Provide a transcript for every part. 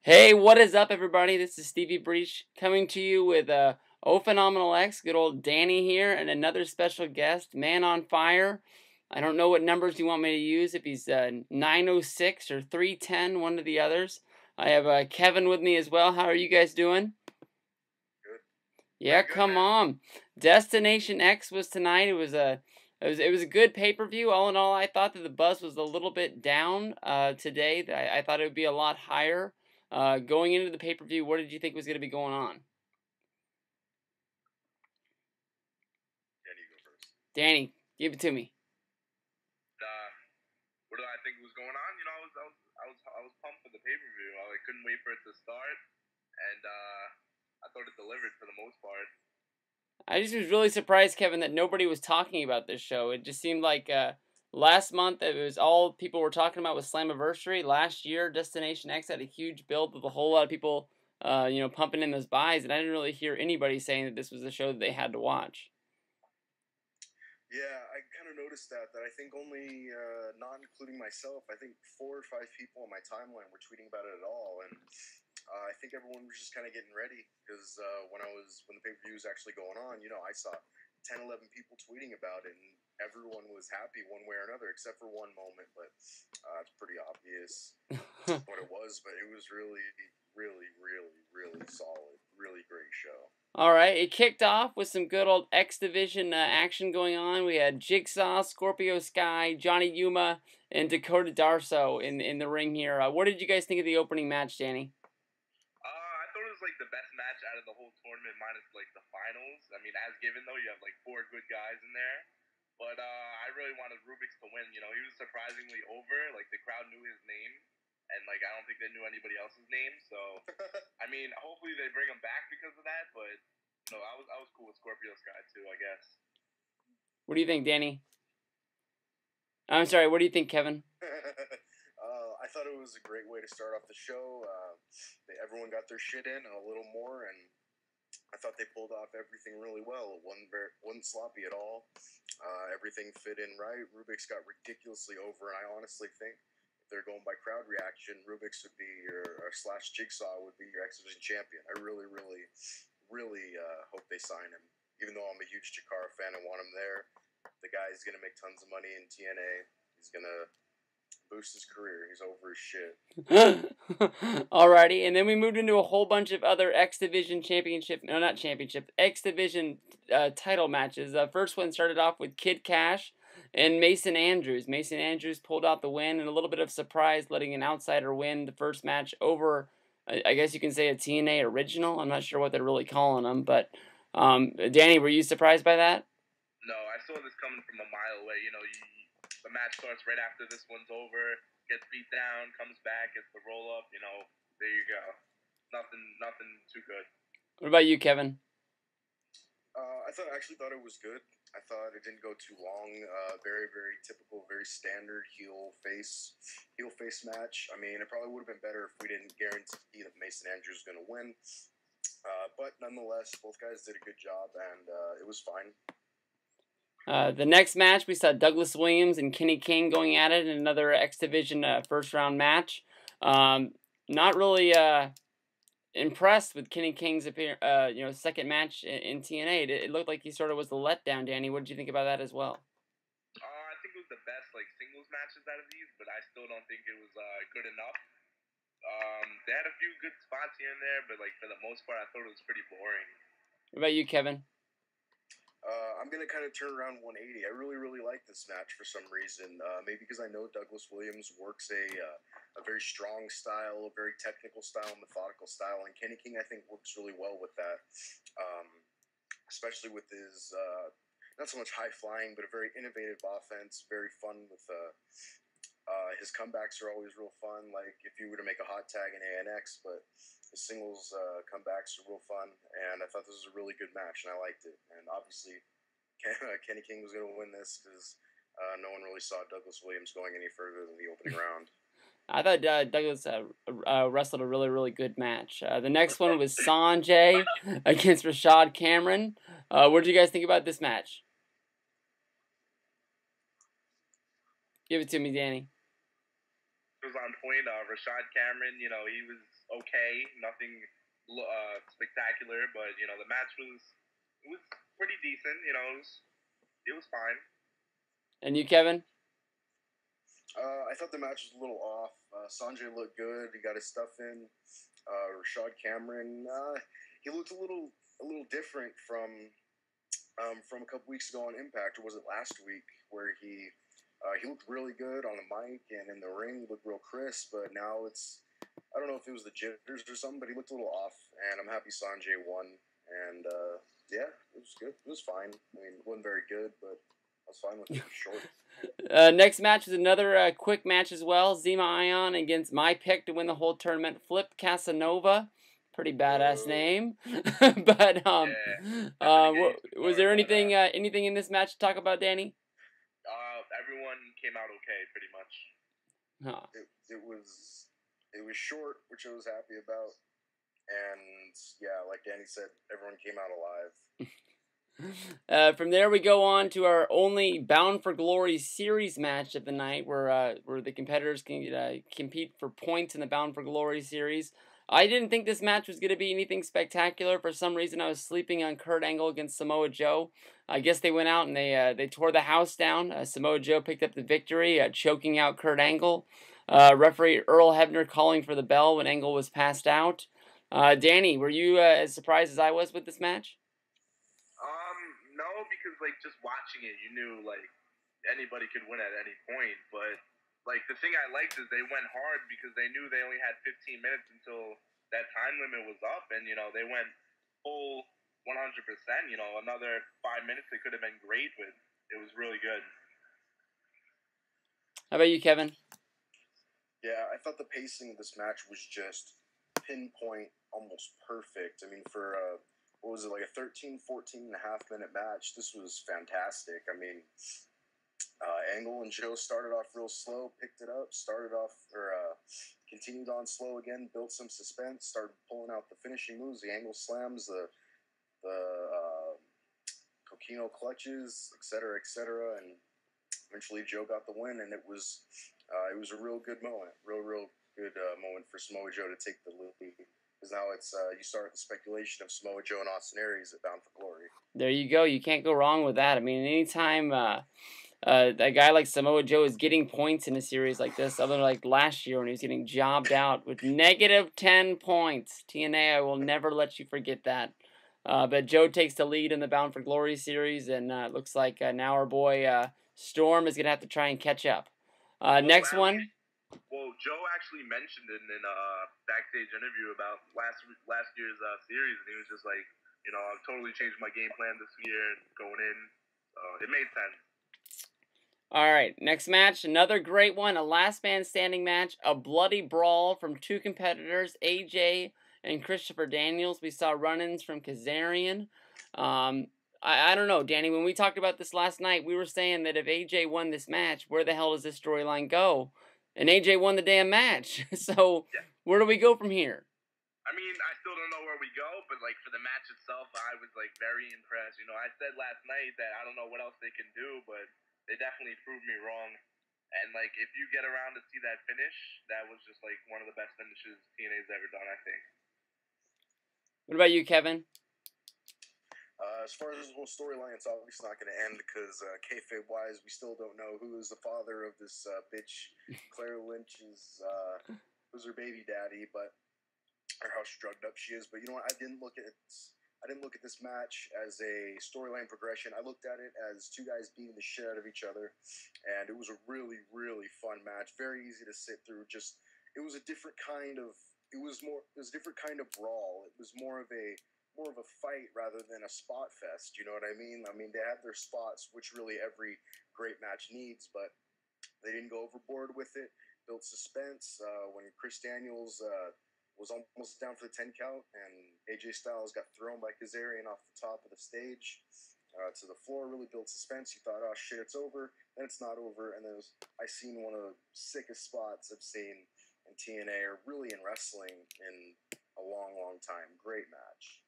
Hey, what is up, everybody? This is Stevie Breach coming to you with O Phenomenal X, good old Danny here, and another special guest, Man on Fire. I don't know what numbers you want me to use, if he's 906 or 310, one of the others. I have Kevin with me as well. How are you guys doing? Good. Yeah, Pretty good, come man. on. Destination X was tonight. It was a good pay-per-view. All in all, I thought that the buzz was a little bit down today. I thought it would be a lot higher. Going into the pay-per-view, what did you think was going to be going on? Yeah, you go first. Danny, give it to me. Uh, what do I think was going on? I was pumped for the pay per view. I couldn't wait for it to start, and I thought it delivered for the most part. I just was really surprised, Kevin, that nobody was talking about this show. It just seemed like last month it was all people were talking about was Slammiversary. Last year, Destination X had a huge build with a whole lot of people, pumping in those buys, and I didn't really hear anybody saying that this was a show that they had to watch. Yeah, I kind of noticed that. I think only, not including myself, I think 4 or 5 people on my timeline were tweeting about it at all, and I think everyone was just kind of getting ready because when the pay per view was actually going on, I saw 10, 11 people tweeting about it, and everyone was happy one way or another, except for one moment. But it's pretty obvious what it was. But it was really, really, really, really solid. Really great show. All right, it kicked off with some good old X Division action going on. We had Jigsaw, Scorpio Sky, Johnny Yuma, and Dakota Darso in the ring here. What did you guys think of the opening match, Danny? I thought it was like the best match out of the whole tournament, minus like the finals. I mean, as given though, you have like four good guys in there. But I really wanted Rubix to win. He was surprisingly over. Like the crowd knew his name, and like I don't think they knew anybody else's name. So I mean, hopefully they bring him back because of that. But no, I was cool with Scorpio Sky too, I guess. What do you think, Danny? I'm sorry, what do you think, Kevin? I thought it was a great way to start off the show. Everyone got their shit in and a little more, and I thought they pulled off everything really well. It wasn't sloppy at all. Everything fit in right. Rubix got ridiculously over, and I honestly think if they're going by crowd reaction, Rubix would be or slash Jigsaw would be your X Division champion. I really, really, really hope they sign him. Even though I'm a huge Chikara fan and want him there, the guy's gonna make tons of money in TNA. He's gonna boost his career. He's over his shit. Alrighty, and then we moved into a whole bunch of other X Division not championship, X Division title matches. The first one started off with Kid Cash and Mason Andrews. Mason Andrews pulled out the win, and a little bit of surprise, letting an outsider win the first match over, I guess you can say, a TNA original. I'm not sure what they're really calling them, but Danny, were you surprised by that? No, I saw this coming from a mile away. The match starts right after this one's over, gets beat down, comes back, gets the roll up. There you go. Nothing too good. What about you, Kevin? I actually thought it was good. I thought it didn't go too long. Very, very typical, very standard heel face match. I mean, it probably would have been better if we didn't guarantee that Mason Andrews was going to win. But nonetheless, both guys did a good job, and it was fine. The next match, we saw Douglas Williams and Kenny King going at it in another X Division first round match. Not really impressed with Kenny King's second match in TNA. It looked like he sort of was the letdown. Danny, what did you think about that as well? I think it was the best like singles matches out of these, but I still don't think it was good enough. They had a few good spots here and there, but like for the most part, I thought it was pretty boring. What about you, Kevin? I'm gonna kind of turn around 180. I really, really like this match for some reason. Maybe because I know Douglas Williams works a very strong style, a very technical style, methodical style, and Kenny King I think works really well with that, especially with his not so much high flying, but a very innovative offense. Very fun with his comebacks are always real fun. Like if you were to make a hot tag in ANX, but the singles comebacks are real fun, and I thought this was a really good match, and I liked it. And obviously, Kenny King was going to win this because no one really saw Douglas Williams going any further than the opening round. I thought Douglas wrestled a really, really good match. The next one was Sanjay against Rashad Cameron. What did you guys think about this match? Give it to me, Danny. was on point. Rashad Cameron, he was okay, nothing spectacular, but the match was pretty decent. It was fine. And you, Kevin? I thought the match was a little off. Sanjay looked good. He got his stuff in. Rashad Cameron, he looked a little different from a couple weeks ago on Impact, or was it last week, where he looked really good on the mic and in the ring. He looked real crisp, but now I don't know if it was the jitters or something, but he looked a little off. And I'm happy Sanjay won. And yeah, it was good. It was fine. I mean, it wasn't very good, but I was fine with it. Short. Next match is another quick match as well. Zema Ion against my pick to win the whole tournament, Flip Casanova. Pretty badass name. But was there anything in this match to talk about, Danny? Everyone came out okay, pretty much. Huh. It was short, which I was happy about, and yeah, like Danny said, everyone came out alive. From there, we go on to our only Bound for Glory series match of the night, where the competitors can compete for points in the Bound for Glory series. I didn't think this match was going to be anything spectacular. For some reason, I was sleeping on Kurt Angle against Samoa Joe. I guess they went out and they tore the house down. Samoa Joe picked up the victory, choking out Kurt Angle. Referee Earl Hebner calling for the bell when Angle was passed out. Danny, were you as surprised as I was with this match? No, because just watching it, you knew anybody could win at any point. But the thing I liked is they went hard because they knew they only had 15 minutes until that time limit was up, and they went full 100%. Another 5 minutes they could have been great, but it was really good. How about you, Kevin? Yeah, I thought the pacing of this match was just pinpoint, almost perfect. I mean, for what was it, like a 13, 14 and a half minute match? This was fantastic. I mean, Angle and Joe started off real slow, picked it up, continued on slow again, built some suspense, started pulling out the finishing moves, the Angle slams, the Coquino clutches, etc., and eventually Joe got the win, and it was a real good moment, real good moment for Samoa Joe to take the lead. Because now it's you start the speculation of Samoa Joe and Austin Aries at Bound for Glory. There you go. You can't go wrong with that. I mean, anytime a guy like Samoa Joe is getting points in a series like this, other than like last year when he was getting jobbed out with negative 10 points. TNA, I will never let you forget that. But Joe takes the lead in the Bound for Glory series, and it looks like now our boy Storm is going to have to try and catch up. Next one. Well, Joe actually mentioned it in a backstage interview about last year's series, and he was just like, I've totally changed my game plan this year and going in. It made sense. All right, next match, another great one, a last man standing match, a bloody brawl from two competitors, AJ and Christopher Daniels. We saw run-ins from Kazarian. I don't know, Danny, when we talked about this last night, we were saying that if AJ won this match, where the hell does this storyline go? And AJ won the damn match. So yeah. Where do we go from here? I mean, I still don't know where we go, but for the match itself, I was very impressed. I said last night that I don't know what else they can do, but they definitely proved me wrong. And if you get around to see that finish, that was just one of the best finishes TNA's ever done, I think. What about you, Kevin? As far as the whole storyline, it's obviously not going to end because kayfabe-wise, we still don't know who is the father of this bitch. Claire Lynch's who's her baby daddy, or how drugged up she is. But you know what? I didn't look at this match as a storyline progression. I looked at it as two guys beating the shit out of each other, and it was a really, really fun match. Very easy to sit through. It was a different kind of. It was a different kind of brawl. It was more of a fight rather than a spot fest. You know what I mean? I mean, they had their spots, which really every great match needs, but they didn't go overboard with it. Built suspense. When Chris Daniels was almost down for the 10 count, and AJ Styles got thrown by Kazarian off the top of the stage to the floor, really built suspense. You thought, oh shit, it's over. Then it's not over. And I seen one of the sickest spots I've seen in TNA, or really in wrestling, in a long, long time. Great match.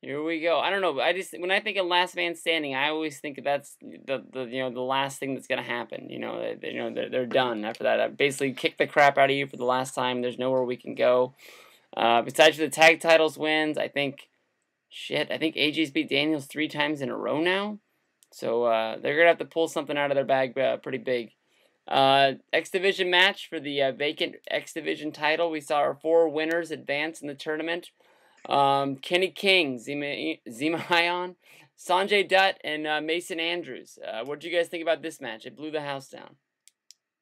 Here we go. I don't know. When I think of Last Man Standing, I always think that's the last thing that's gonna happen. They're done after that. I basically kick the crap out of you for the last time. There's nowhere we can go. Besides for the tag titles wins, I think AJ's beat Daniels 3 times in a row now. So they're gonna have to pull something out of their bag pretty big. X Division match for the vacant X Division title. We saw our 4 winners advance in the tournament. Kenny King, Zima Ion, Sanjay Dutt, and Mason Andrews. What did you guys think about this match? It blew the house down.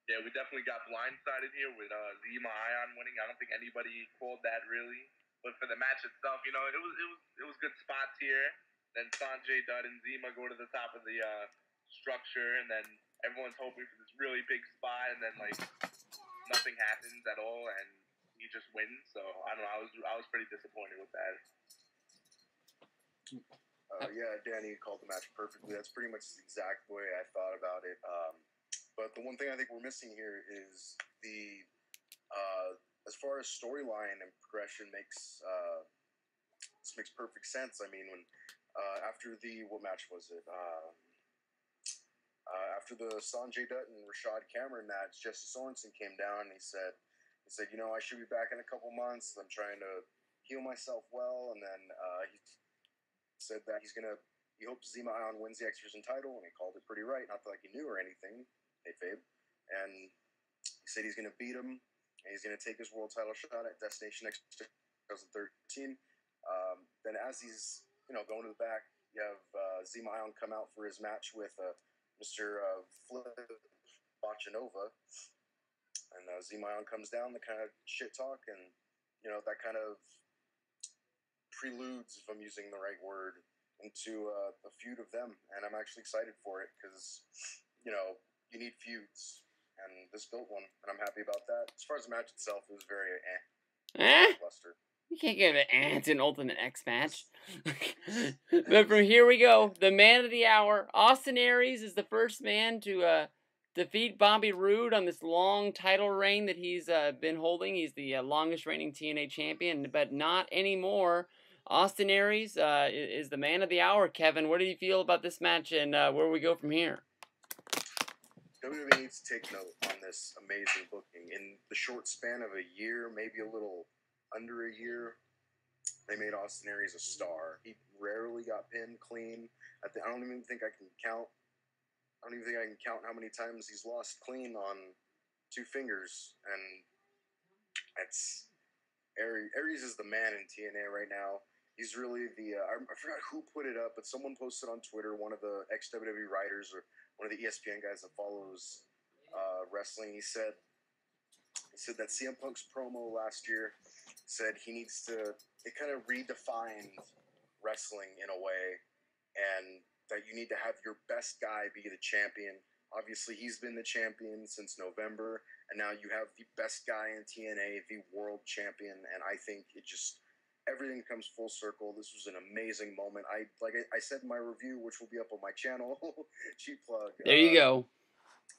Yeah, we definitely got blindsided here with Zima Ion winning. I don't think anybody called that really. But for the match itself, it was good spots here. Then Sanjay Dutt and Zima go to the top of the structure, and then everyone's hoping for this really big spot, and then like nothing happens at all, and he just wins. So I don't know. I was pretty disappointed with that. Yeah, Danny called the match perfectly. That's pretty much the exact way I thought about it. But the one thing I think we're missing here is as far as storyline and progression makes perfect sense. I mean, when after what match was it? After the Sanjay Dutt and Rashad Cameron match, Jesse Sorensen came down and he said, I should be back in a couple months. I'm trying to heal myself well. And then he said that he hopes Zima Ion wins the X Division title, and he called it pretty right. Not that like he knew or anything, kayfabe. And he said he's going to beat him, and he's going to take his world title shot at Destination X 2013. Then as he's going to the back, you have Zima Ion come out for his match with Mr. Flip Bochanova. And Zima Ion comes down, the kind of shit talk, and that kind of preludes, if I'm using the right word, into a feud of them. And I'm actually excited for it because you need feuds, and this built one, and I'm happy about that. As far as the match itself, it was very cluster. You can't give it it's an Ultimate X match. But from here we go. The man of the hour, Austin Aries, is the first man to defeat Bobby Roode on this long title reign that he's been holding. He's the longest reigning TNA champion, but not anymore. Austin Aries is the man of the hour. Kevin, what do you feel about this match, and where we go from here? WWE needs to take note on this amazing booking. In the short span of a year, maybe a little under a year, they made Austin Aries a star. He rarely got pinned clean. I don't even think I can count how many times he's lost clean on 2 fingers. And it's Aries is the man in TNA right now. He's really I forgot who put it up, but someone posted on Twitter, one of the ex-WWE writers or one of the ESPN guys that follows wrestling. He said that CM Punk's promo last year said it kind of redefined wrestling in a way, and that you need to have your best guy be the champion. Obviously, he's been the champion since November, and now you have the best guy in TNA, the world champion, and I think everything comes full circle. This was an amazing moment. I said in my review, which will be up on my channel, cheap plug. There you go.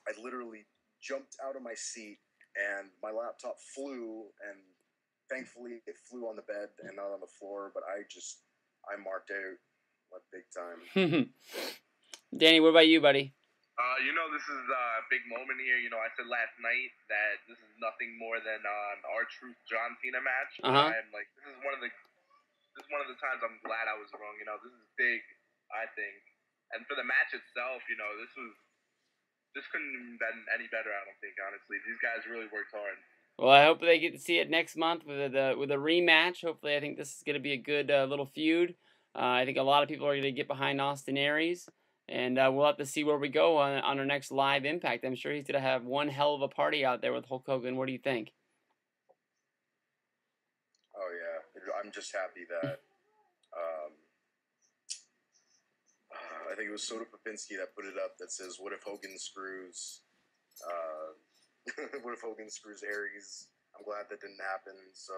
I literally jumped out of my seat, and my laptop flew, and thankfully it flew on the bed and not on the floor, but I marked out like big time. Danny, what about you, buddy? This is a big moment here. I said last night that this is nothing more than an R-Truth John Cena match. I'm like, this is one of the times I'm glad I was wrong. This is big, I think. And for the match itself, this couldn't have been any better, I don't think, honestly. These guys really worked hard. Well, I hope they get to see it next month with a rematch. Hopefully, I think this is going to be a good little feud. I think a lot of people are going to get behind Austin Aries. And we'll have to see where we go on our next live Impact. I'm sure he's going to have one hell of a party out there with Hulk Hogan. What do you think? Oh, yeah. I'm just happy that I think it was Soda Popinski that put it up that says, what if Hogan screws Aries? I'm glad that didn't happen. So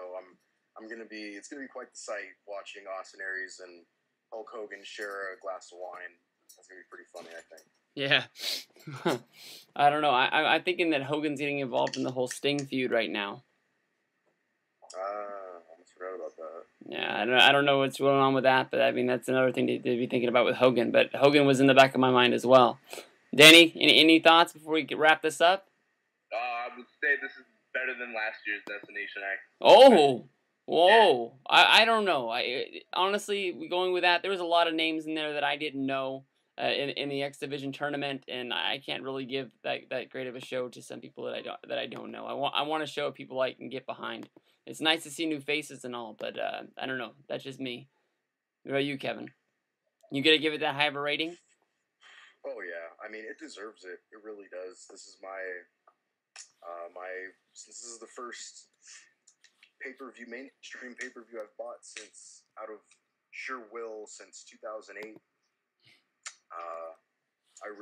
it's going to be quite the sight watching Austin Aries and Hulk Hogan share a glass of wine. That's going to be pretty funny, I think. Yeah. I don't know. I'm thinking that Hogan's getting involved in the whole Sting feud right now. I almost forgot about about that. Yeah, I don't know what's going on with that, but I mean that's another thing to be thinking about with Hogan. But Hogan was in the back of my mind as well. Danny, any thoughts before we wrap this up? I would say this is better than last year's Destination X. Oh, whoa! I don't know. I honestly, going with that, there was a lot of names in there that I didn't know in the X Division tournament, and I can't really give that great of a show to some people that I don't know. I want to show people I can get behind. It's nice to see new faces and all, but I don't know. That's just me. What about you, Kevin? You gonna give it that high of a rating? Oh yeah, I mean it deserves it. It really does. This is since this is the first mainstream pay-per-view I've bought since out of sheer will since 2008. I'm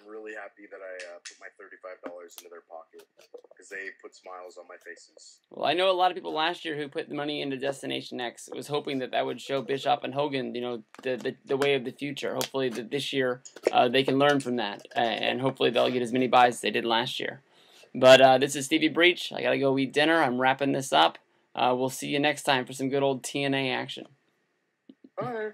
really happy that I put my $35 into their pocket because they put smiles on my faces. Well, I know a lot of people last year who put the money into Destination X was hoping that would show Bischoff and Hogan, the way of the future. Hopefully that this year they can learn from that, and hopefully they'll get as many buys as they did last year. But this is Stevie Breach. I gotta go eat dinner. I'm wrapping this up. We'll see you next time for some good old TNA action. Bye.